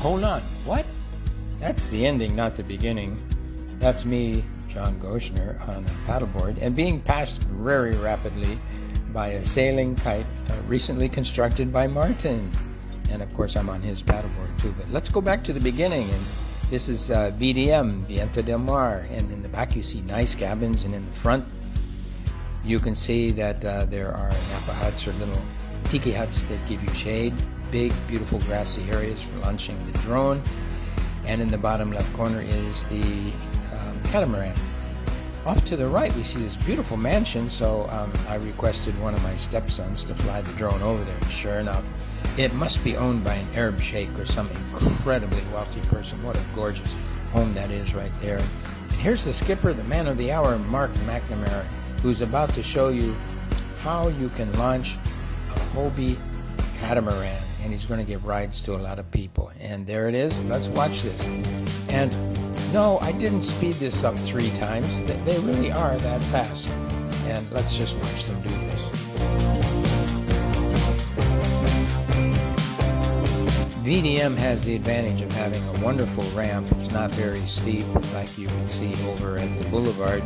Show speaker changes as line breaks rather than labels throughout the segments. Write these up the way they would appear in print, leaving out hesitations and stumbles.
Hold on, what? That's the ending, not the beginning. That's me, John Goshner, on a paddleboard and being passed very rapidly by a sailing kite recently constructed by Martin. And of course, I'm on his paddleboard too. But let's go back to the beginning. And this is VDM, Viento del Mar. And in the back, you see nice cabins. And in the front, you can see that there are Napa huts or little tiki huts that give you shade. Big, beautiful grassy areas for launching the drone. And in the bottom left corner is the catamaran. Off to the right, we see this beautiful mansion, so I requested one of my stepsons to fly the drone over there. And sure enough, it must be owned by an Arab sheikh or some incredibly wealthy person. What a gorgeous home that is right there. And here's the skipper, the man of the hour, Mark McNamara, who's about to show you how you can launch a Hobie catamaran. And he's going to give rides to a lot of people. And there it is. Let's watch this. And no, I didn't speed this up 3 times. They really are that fast. And let's just watch them do this. VDM has the advantage of having a wonderful ramp. It's not very steep like you would see over at the boulevard.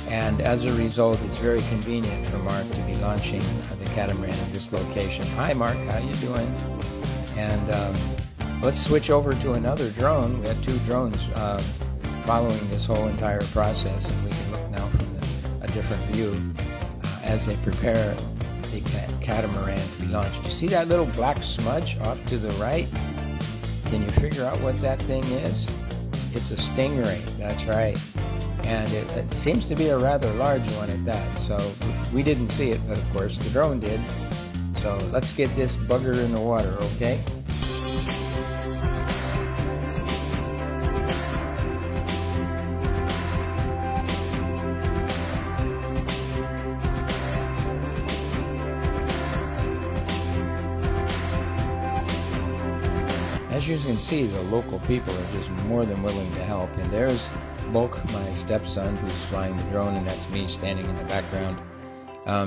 And as a result, it's very convenient for Mark to be launching the catamaran at this location. Hi, Mark. How you doing? And let's switch over to another drone. We have 2 drones following this whole entire process, and we can look now from a different view as they prepare the catamaran to be launched. You see that little black smudge off to the right? Can you figure out what that thing is? It's a Stingray. That's right. And it seems to be a rather large one at that. So we didn't see it, but of course the drone did. So let's get this bugger in the water, okay? As you can see, the local people are just more than willing to help. And there's Bulk, my stepson, who's flying the drone, and that's me standing in the background.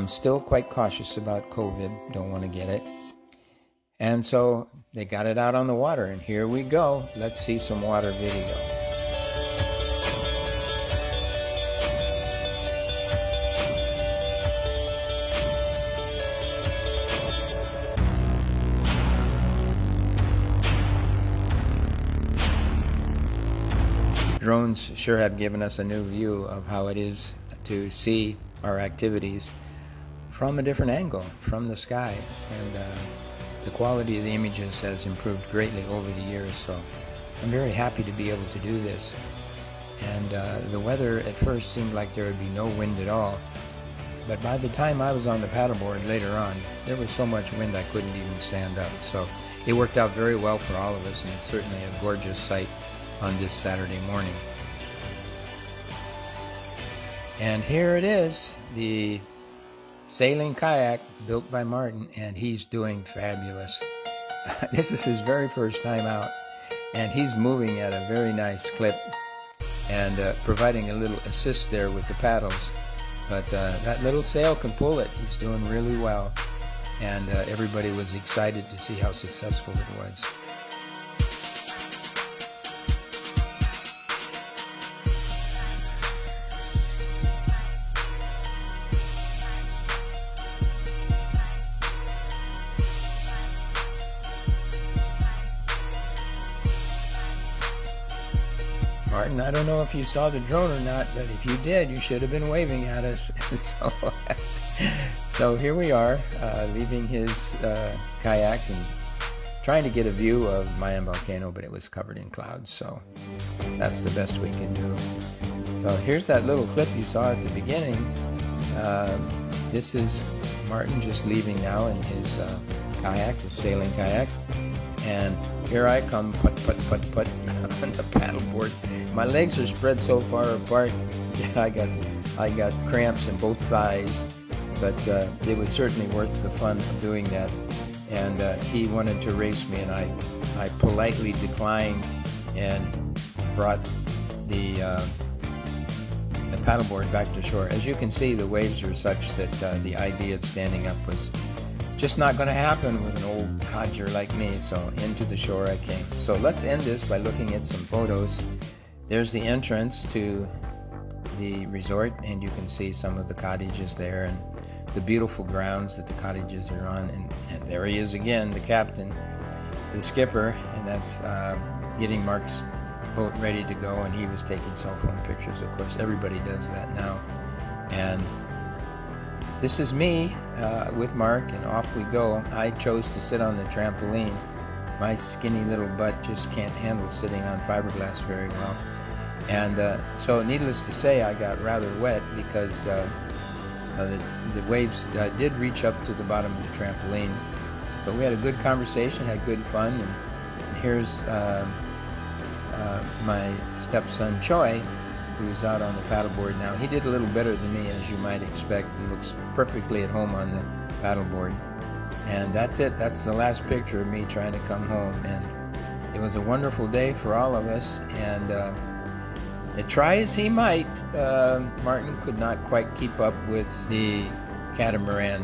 Still quite cautious about COVID, don't want to get it. And so they got it out on the water, and here we go. Let's see some water video. Drones sure have given us a new view of how it is to see our activities from a different angle, from the sky. And the quality of the images has improved greatly over the years, so I'm very happy to be able to do this. And the weather at first seemed like there would be no wind at all, but by the time I was on the paddleboard later on, there was so much wind I couldn't even stand up. So it worked out very well for all of us, and it's certainly a gorgeous sight on this Saturday morning. And here it is, the sailing kayak built by Martin, and he's doing fabulous. This is his very first time out, and he's moving at a very nice clip and providing a little assist there with the paddles. But that little sail can pull it. He's doing really well, and everybody was excited to see how successful it was. Martin, I don't know if you saw the drone or not, but if you did, you should have been waving at us. So here we are, leaving his kayak and trying to get a view of Mayan Volcano, but it was covered in clouds, so that's the best we can do. So here's that little clip you saw at the beginning. This is Martin just leaving now in his kayak, the sailing kayak. And here I come, put on the paddleboard. My legs are spread so far apart, I got cramps in both thighs, but it was certainly worth the fun of doing that. And he wanted to race me, and I politely declined and brought the paddleboard back to shore. As you can see, the waves are such that the idea of standing up was just not going to happen with an old codger like me. So into the shore I came. So let's end this by looking at some photos. There's the entrance to the resort, and you can see some of the cottages there and the beautiful grounds that the cottages are on. And there he is again, the captain, the skipper, and that's getting Mark's boat ready to go, and he was taking cell phone pictures. Of course, everybody does that now. And this is me with Mark, and off we go. I chose to sit on the trampoline. My skinny little butt just can't handle sitting on fiberglass very well. And so needless to say, I got rather wet because the waves did reach up to the bottom of the trampoline. But we had a good conversation, had good fun, and here's my stepson Choi, who's out on the paddleboard now. He did a little better than me, as you might expect. He looks perfectly at home on the paddleboard. And that's it. That's the last picture of me trying to come home. And it was a wonderful day for all of us. And try as he might, Martin could not quite keep up with the catamaran